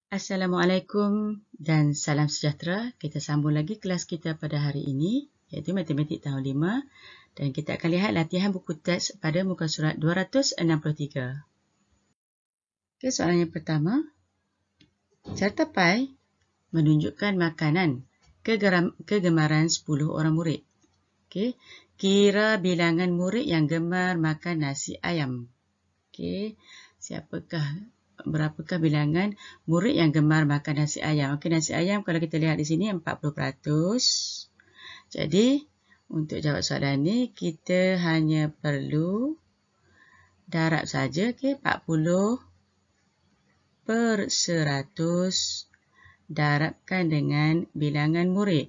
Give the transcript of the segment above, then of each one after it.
Assalamualaikum dan salam sejahtera. Kita sambung lagi kelas kita pada hari ini, iaitu Matematik tahun 5. Dan kita akan lihat latihan buku teks pada muka surat 263. Okay, soalan yang pertama. Carta pai menunjukkan makanan kegemaran 10 orang murid. Okay. Kira bilangan murid yang gemar makan nasi ayam. Okay. Berapakah bilangan murid yang gemar makan nasi ayam? Okey, nasi ayam kalau kita lihat di sini 40%. Jadi, untuk jawab soalan ni, kita hanya perlu darab saja. Okey, 40% darabkan dengan bilangan murid.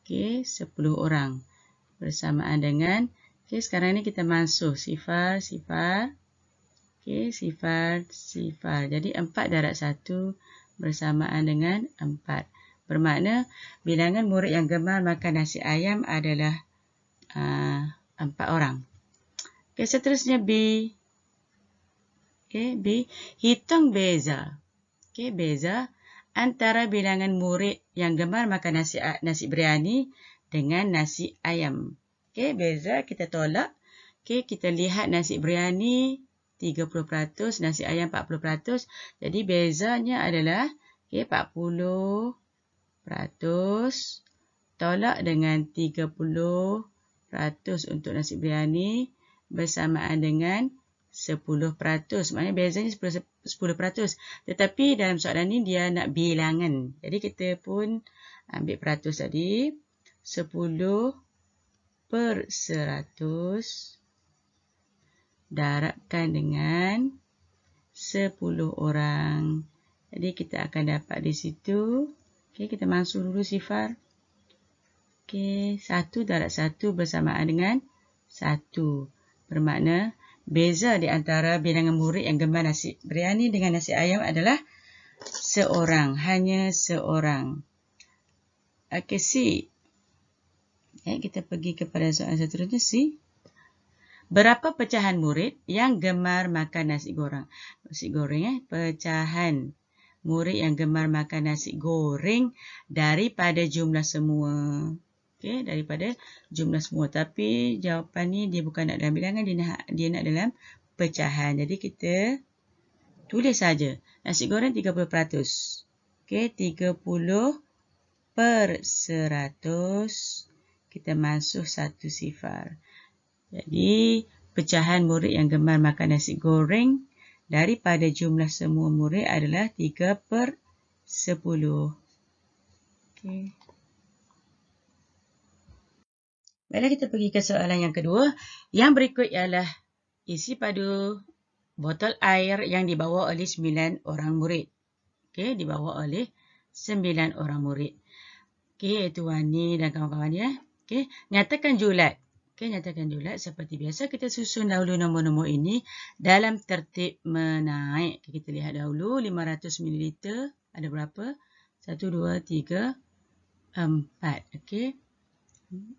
Okey, 10 orang. Bersamaan dengan, okey, sekarang ni kita masuk sifar. Okey, sifar. Jadi 4 darab 1 bersamaan dengan 4. Bermakna bilangan murid yang gemar makan nasi ayam adalah 4 orang. Okey, seterusnya B. Okey, B. Hitung beza. Okey, beza antara bilangan murid yang gemar makan nasi biryani dengan nasi ayam. Okey, beza kita tolak. Okey, kita lihat nasi biryani 30%, nasi ayam 40%. Jadi bezanya adalah 40% tolak dengan 30% untuk nasi biryani bersamaan dengan 10%. Maknanya bezanya 10%. Tetapi dalam soalan ni dia nak bilangan. Jadi kita pun ambil peratus tadi. 10% darabkan dengan 10 orang. Jadi kita akan dapat di situ. Okey, kita masuk dulu sifar. Okey, 1 darab 1 bersamaan dengan 1. Bermakna beza di antara bilangan murid yang gemar nasi biryani dengan nasi ayam adalah seorang. Hanya seorang. Okey, C. Kita pergi kepada soalan seterusnya, C. Berapa pecahan murid yang gemar makan nasi goreng? Nasi goreng, pecahan murid yang gemar makan nasi goreng daripada jumlah semua. Okey, daripada jumlah semua. Tapi jawapan ni dia bukan nak dalam bilangan, dia nak dalam pecahan. Jadi kita tulis saja. Nasi goreng 30%. Okey, 30%. Kita masuk 1 sifar. Jadi, pecahan murid yang gemar makan nasi goreng daripada jumlah semua murid adalah 3/10. Okay. Baiklah, kita pergi ke soalan yang kedua. Yang berikut ialah isi padu botol air yang dibawa oleh 9 orang murid. Okay, dibawa oleh 9 orang murid. Okay, itu Wani dan kawan-kawan dia. Okay, nyatakan julat. Okey, nyatakan julat. Seperti biasa, kita susun dahulu nombor-nombor ini dalam tertib menaik. Okay, kita lihat dahulu 500 ml ada berapa? 1, 2, 3, 4. Okey.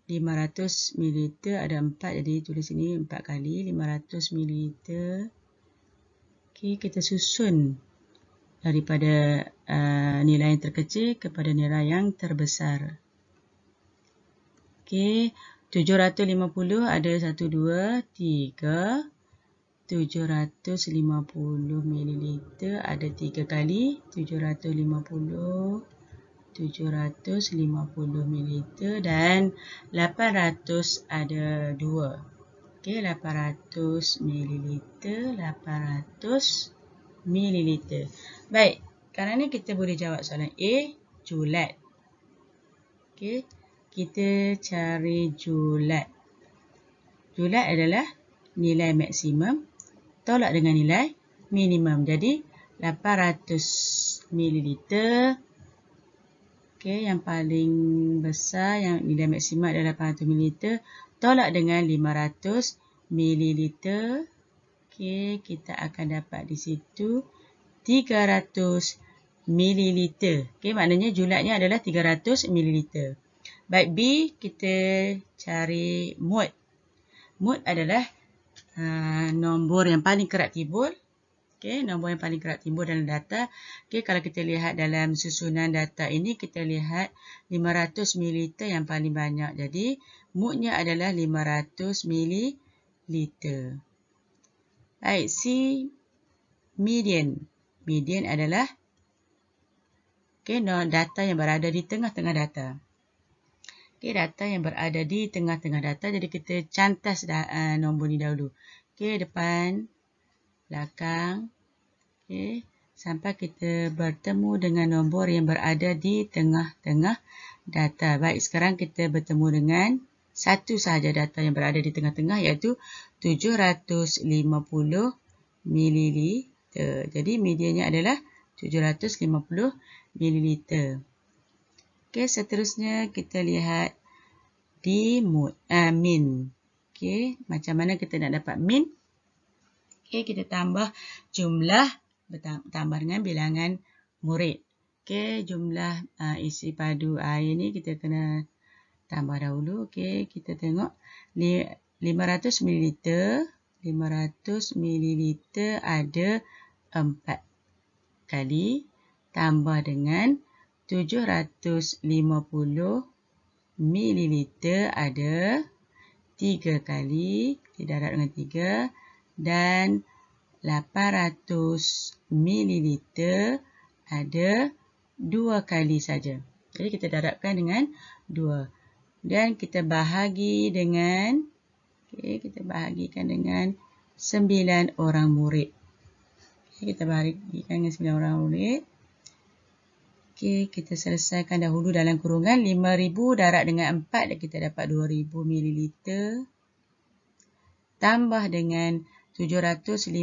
500 ml ada 4. Jadi tulis sini 4 kali 500 ml. Okey, kita susun daripada nilai yang terkecil kepada nilai yang terbesar. Okey. 750 ada 1, 2, 3. 750 ml ada 3 kali. 750 ml dan 800 ada 2. Okey, 800 ml. Baik, sekarang ni kita boleh jawab soalan A, julat. Okey. Kita cari julat. Julat adalah nilai maksimum tolak dengan nilai minimum. Jadi 800 ml. Okey, yang paling besar yang nilai maksimum adalah 800 ml tolak dengan 500 ml. Okey, kita akan dapat di situ 300 ml. Okey, maknanya julatnya adalah 300 ml. Baik, B, kita cari mut. Mut adalah nombor yang paling kerap timbul. Okey, nombor yang paling kerap timbul dalam data. Okey, kalau kita lihat dalam susunan data ini, kita lihat 500 ml yang paling banyak. Jadi, moodnya adalah 500 ml. Baik, C, median. Median adalah data yang berada di tengah-tengah data. Okey, data yang berada di tengah-tengah data. Jadi, kita cantas nombor ni dahulu. Okey, depan, belakang. Okey, sampai kita bertemu dengan nombor yang berada di tengah-tengah data. Baik, sekarang kita bertemu dengan satu sahaja data yang berada di tengah-tengah, iaitu 750 ml. Jadi, medianya adalah 750 ml. Okey, seterusnya kita lihat di min. Okey, macam mana kita nak dapat min? Okey, kita tambah jumlah bertambah dengan bilangan murid. Okey, jumlah isi padu air ni kita kena tambah dahulu. Okey, kita tengok 500 ml. 500 ml ada 4 kali tambah dengan 750 ml ada 3 kali. Kita darab dengan 3 dan 800 ml ada 2 kali saja. Jadi kita darabkan dengan 2 dan kita bahagi dengan kita bahagikan dengan 9 orang murid. Kita bahagikan dengan 9 orang murid. Kita selesaikan dahulu dalam kurungan 5,000 darab dengan 4 dan kita dapat 2,000 ml tambah dengan 750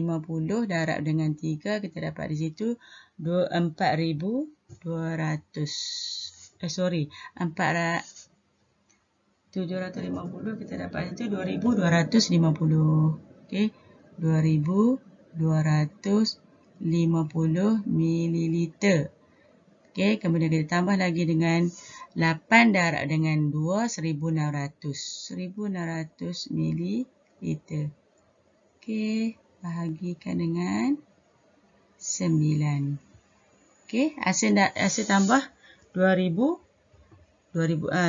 darab dengan 3, kita dapat di situ 4,200. 750 kita dapat itu 2,250. Okey, 2,250 ml. Okey, kemudian kita tambah lagi dengan 8 darab dengan 2, 1,600. 1,600 ml. Okey, bahagikan dengan 9. Okey, hasil tambah 2,000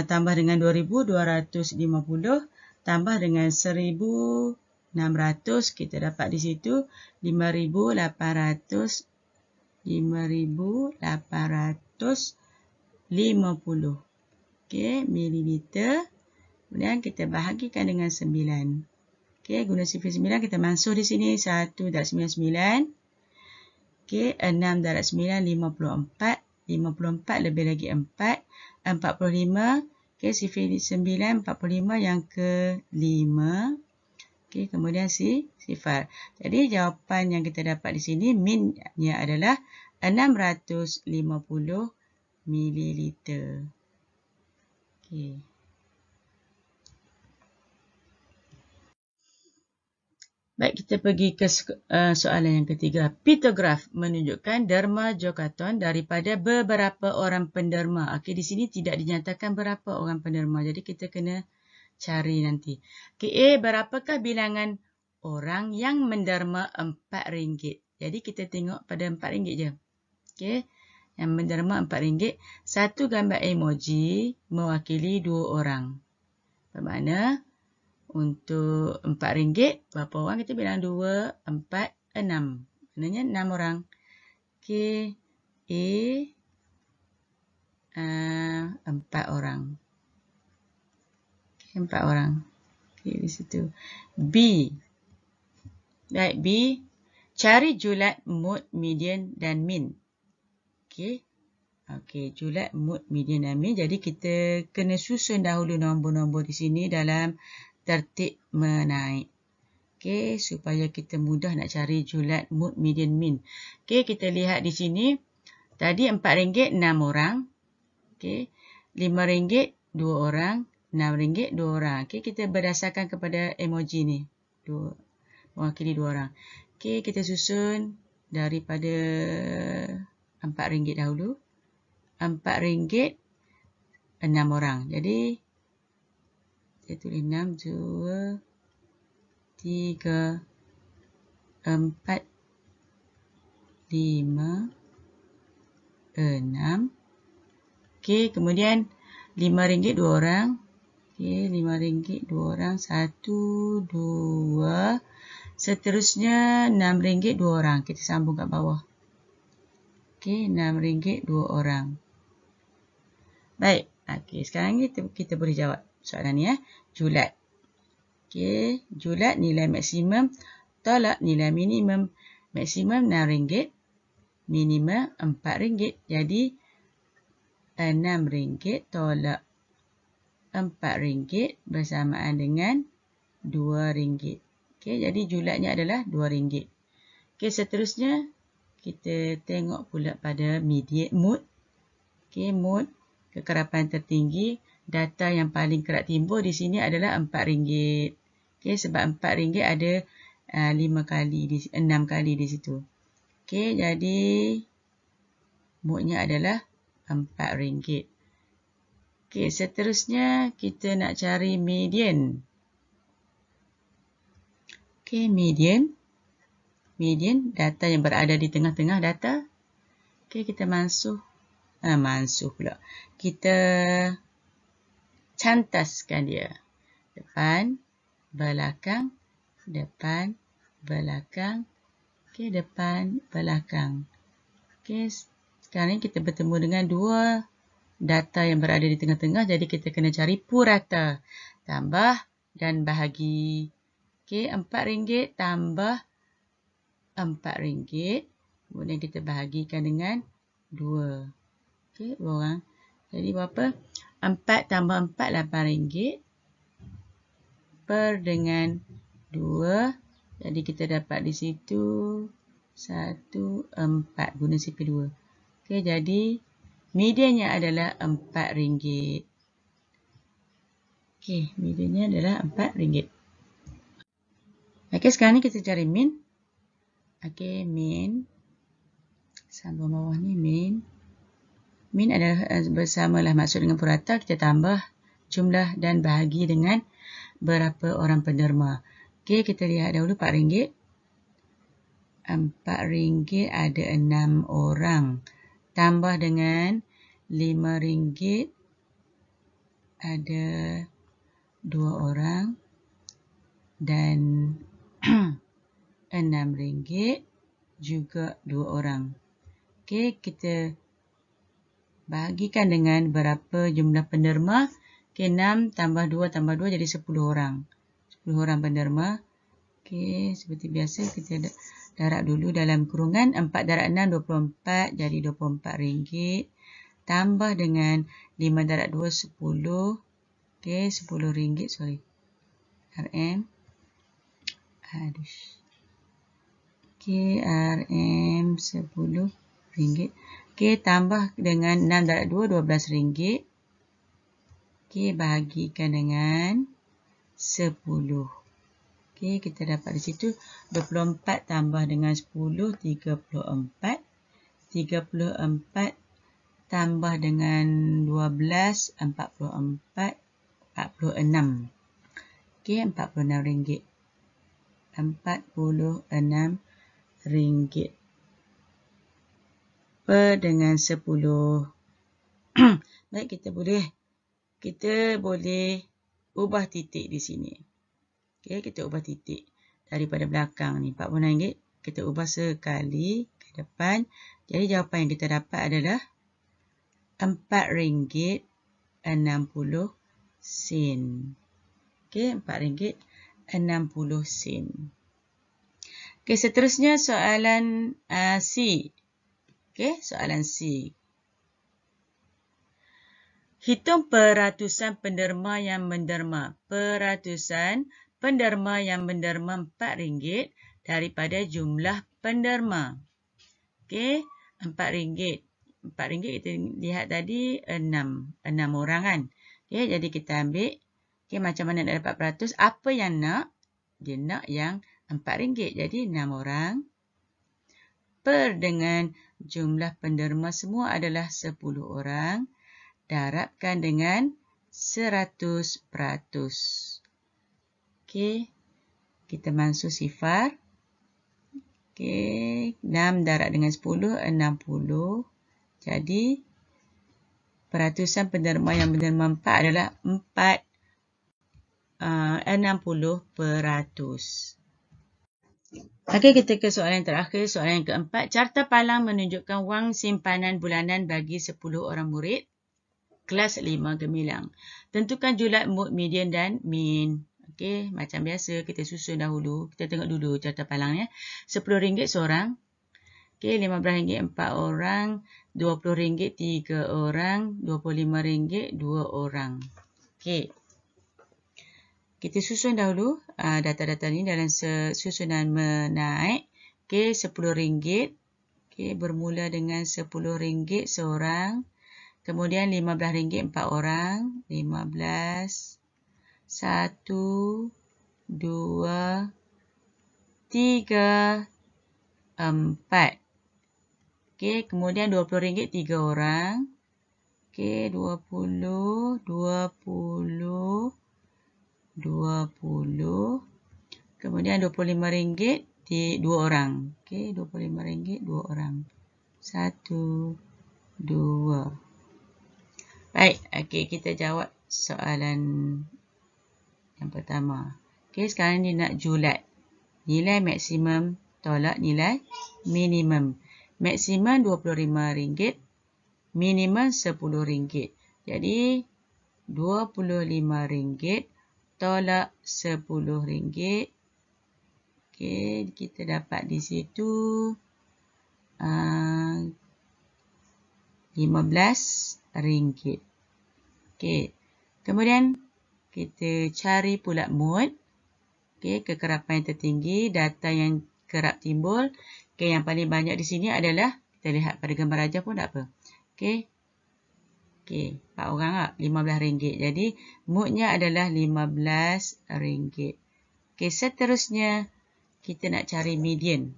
tambah dengan 2,250 tambah dengan 1,600, kita dapat di situ 5,850. Okey, mililiter. Kemudian kita bahagikan dengan 9. Okey, guna sifar 9 kita masuk di sini 1 darab 99. Okey, 6 darab 9 54. 54 lebih lagi 4 45. Okey, sifar 9 45 yang ke-5. Okey, kemudian sifar. Jadi jawapan yang kita dapat di sini minnya adalah 650 ml. Okey. Baik, kita pergi ke soalan yang ketiga. Pitograf menunjukkan derma Jokaton daripada beberapa orang penderma. Okey, di sini tidak dinyatakan berapa orang penderma. Jadi, kita kena cari nanti. Okey, A, berapakah bilangan orang yang menderma RM4? Jadi, kita tengok pada RM4 je. Okey, yang menderma RM4. Satu gambar emoji mewakili 2 orang. Bermakna, untuk RM4, berapa orang? Kita bilang 2, 4, 6. Maknanya 6 orang. Okey. A, 4 orang. Okay, 4 orang. Okey, di situ. B. Baik, B. Cari julat, mood, median dan min. Okey. Okey, julat, mood, median dan min. Jadi, kita kena susun dahulu nombor-nombor di sini dalam tertib menaik. Okey, supaya kita mudah nak cari julat, mood, median, min. Okey, kita lihat di sini. Tadi RM4, 6 orang. Okey, RM5, 2 orang. RM6, 2 orang. Okey, kita berdasarkan kepada emoji ni. Mewakili 2 orang. Okey, kita susun daripada RM4 dahulu. RM4, 6 orang. Jadi, saya tulis 6, 2, 3, 4, 5, 6. Okey, kemudian RM5 dua orang. Okey, RM5 dua orang. 1, 2. Seterusnya RM6 dua orang. Kita sambung kat bawah. Okey, RM6 dua orang. Baik. Okey, sekarang ni kita boleh jawab soalan ni ya. Julat. Okey, julat nilai maksimum tolak nilai minimum. Maksimum RM6, minimum RM4. Jadi RM6 tolak RM4 bersamaan dengan RM2. Okey, jadi julatnya adalah RM2. Okey, seterusnya kita tengok pula pada mood. Okey, mood kekerapan tertinggi. Data yang paling kerap timbul di sini adalah RM4. Okey, sebab RM4 ada 6 kali di situ. Okey, jadi moodnya adalah RM4. Okey, seterusnya kita nak cari median. Okey, median. Median, data yang berada di tengah-tengah data. Okey, kita mansuh pula. Kita cantaskan dia. Depan, belakang, depan, belakang. Okey, depan, belakang. Okey, sekarang kita bertemu dengan dua data yang berada di tengah-tengah. Jadi kita kena cari purata. Tambah dan bahagi. Okey, RM4 tambah RM4. Kemudian kita bahagikan dengan 2. Okey, 2 orang. Jadi berapa? 4 tambah 4, RM8. Per dengan 2. Jadi kita dapat di situ 1, 4. Guna CP2. Okey, jadi mediannya adalah RM4. Okey, mediannya adalah RM4. Okey, sekarang ni kita cari min. Okey, min. Sambung bawah ni, min. Min adalah bersamalah maksud dengan purata. Kita tambah jumlah dan bahagi dengan berapa orang penderma. Okey, kita lihat dahulu RM4. RM4 ada 6 orang. Tambah dengan RM5 ada 2 orang. Dan RM6 juga 2 orang. Okey, kita bahagikan dengan berapa jumlah penderma. Okey, 6 tambah 2 tambah 2 jadi 10 orang. 10 orang penderma. Okey, seperti biasa kita darab dulu dalam kurungan. 4 darab 6, 24. Jadi RM24. Tambah dengan 5 darab 2, 10. Okey, RM10. Sorry. RM. Okey, RM RM10. Okey, tambah dengan 6 darab 2, RM12. Okey, bahagikan dengan 10. Okey, kita dapat di situ 24 tambah dengan 10, 34. 34 tambah dengan 12, 44, 46. Okey, RM46. RM46 per dengan 10. Baik, kita boleh ubah titik di sini. Okey, kita ubah titik daripada belakang ni RM46. Kita ubah sekali ke depan. Jadi jawapan yang kita dapat adalah RM4.60. Okey, RM4.60. Okey, seterusnya soalan C. Okey, soalan C. Hitung peratusan penderma yang menderma. Peratusan penderma yang menderma RM4 daripada jumlah penderma. Okey, RM4. RM4 kita lihat tadi 6 orang kan. Okey, jadi kita ambil. Okey, macam mana nak dapat peratus? Apa yang nak? Dia nak yang RM4. Jadi 6 orang. Per dengan jumlah penderma semua adalah 10 orang. Darabkan dengan 100%. Okey, kita mansuh sifar. Okey, 6 darab dengan 10, 60. Jadi, peratusan penderma yang menerima 4 adalah 60%. Okey, kita ke soalan yang terakhir, soalan yang keempat. Carta palang menunjukkan wang simpanan bulanan bagi 10 orang murid kelas 5 Gemilang. Tentukan julat, mode, median dan min. Okey, macam biasa kita susun dahulu. Kita tengok dulu carta palangnya. RM10 seorang. Okey, RM15 4 orang. RM20 3 orang. RM25 2 orang. Okey. Kita susun dahulu data-data ni dalam susunan menaik. Okey, RM10. Okey, bermula dengan RM10 seorang. Kemudian RM15 4 orang. 15. 1, 2, 3, 4. Okey, kemudian RM20 3 orang. Okey, 20, 20. Kemudian RM25 2 orang. Okey, RM25 2 orang. 1, 2. Baik, okey, kita jawab soalan yang pertama. Okey, sekarang ni nak julat. Nilai maksimum tolak nilai minimum. Maksimum RM25, minimum RM10. Jadi, RM25 tolak RM10. Okey, kita dapat di situ RM15. Okey, kemudian kita cari pula mode. Okey, kekerapan yang tertinggi, data yang kerap timbul. Okey, yang paling banyak di sini adalah, kita lihat pada gambar rajah pun tak apa. Okey. Okey, 4 orang tak? RM15. Jadi, mode-nya adalah RM15. Okey, seterusnya, kita nak cari median.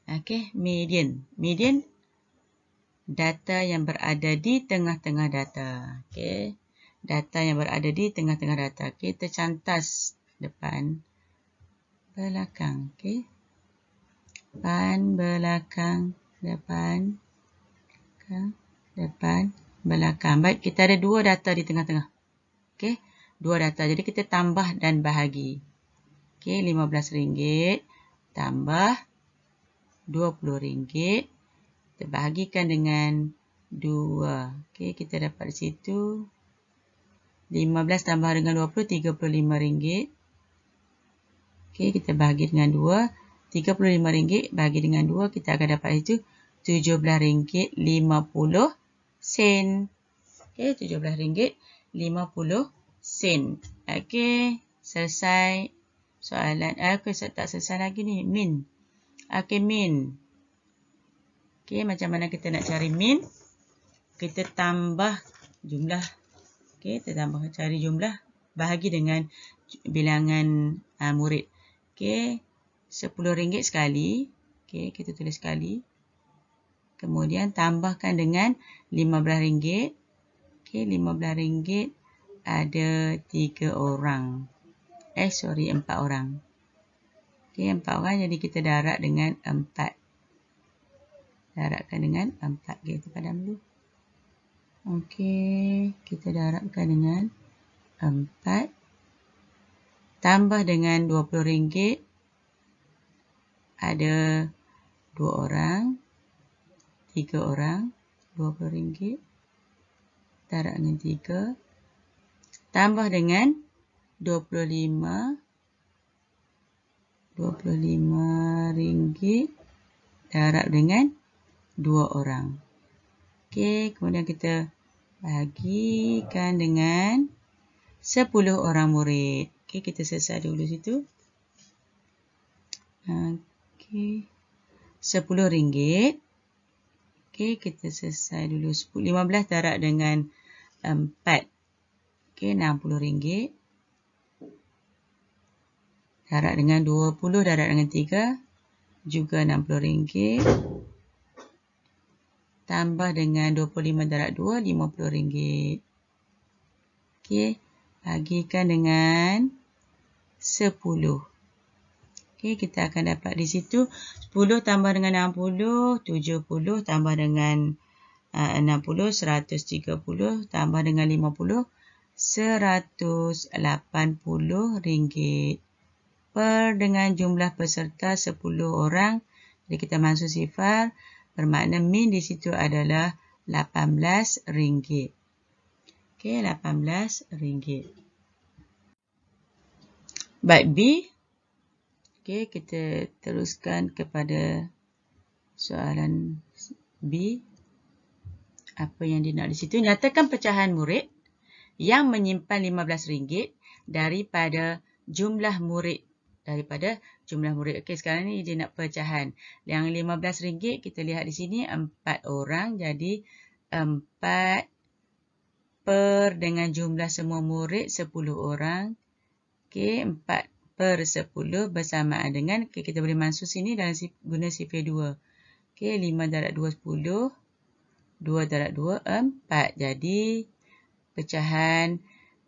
Okey, median. Median, data yang berada di tengah-tengah data. Okey, data yang berada di tengah-tengah data. Kita cantas depan, belakang. Okey, depan, belakang, depan, depan, belakang. Baik, kita ada dua data di tengah-tengah. Okey, dua data. Jadi, kita tambah dan bahagi. Okey, RM15 tambah RM20. Kita bahagikan dengan 2. Okey, kita dapat di situ 15 tambah dengan 20, RM35. Okey, kita bahagi dengan 2. RM35 bahagi dengan 2, kita akan dapat itu RM17.50. Okey, RM17.50. Okey, selesai soalan. Okey, tak selesai lagi ni. Min. Okey, min. Okey, macam mana kita nak cari min? Kita tambah jumlah. Okey, kita tambah cari jumlah. Bahagi dengan bilangan murid. Okey, RM10 sekali. Okey, kita tulis sekali. Kemudian tambahkan dengan RM15. Okey, RM15 ada 3 orang. 4 orang. Okey, 4 orang. Jadi kita darab dengan 4. Darabkan dengan 4. Okey, kita padam dulu. Okey, kita darabkan dengan 4. Tambah dengan RM20. Ada 2 orang. 3 orang. RM20. Darab dengan 3. Tambah dengan RM25. RM25. Darab dengan 2 orang. Okey, kemudian kita bahagikan dengan 10 orang murid. Okey, kita selesai dulu situ. Okey, RM10. Okey, kita selesai dulu. 15 darab dengan 4. Okey, RM60. Darab dengan 20, darab dengan 3. Juga RM60. Tambah dengan 25 darab 2, RM50. Okey, bagikan dengan 10. Okey, kita akan dapat di situ 10 tambah dengan 60, 70 tambah dengan 60, 130 tambah dengan 50, RM180 per dengan jumlah peserta 10 orang. Jadi kita masuk sifar, bermakna min di situ adalah RM18. Okey, RM18. Baik B. Okey, kita teruskan kepada soalan B. Apa yang dia nak di situ? Nyatakan pecahan murid yang menyimpan RM15 daripada jumlah murid. Okey, sekarang ni dia nak pecahan. Yang RM15 kita lihat di sini 4 orang. Jadi 4 per dengan jumlah semua murid 10 orang. Okey, 4 per 10 bersamaan dengan, okay, kita boleh masuk sini dalam guna sifar 2. Okey, 5 darab 2, 10. 2 darab 2, 4. Jadi, pecahan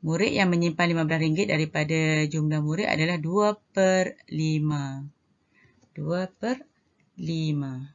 murid yang menyimpan RM15 daripada jumlah murid adalah 2/5. 2/5.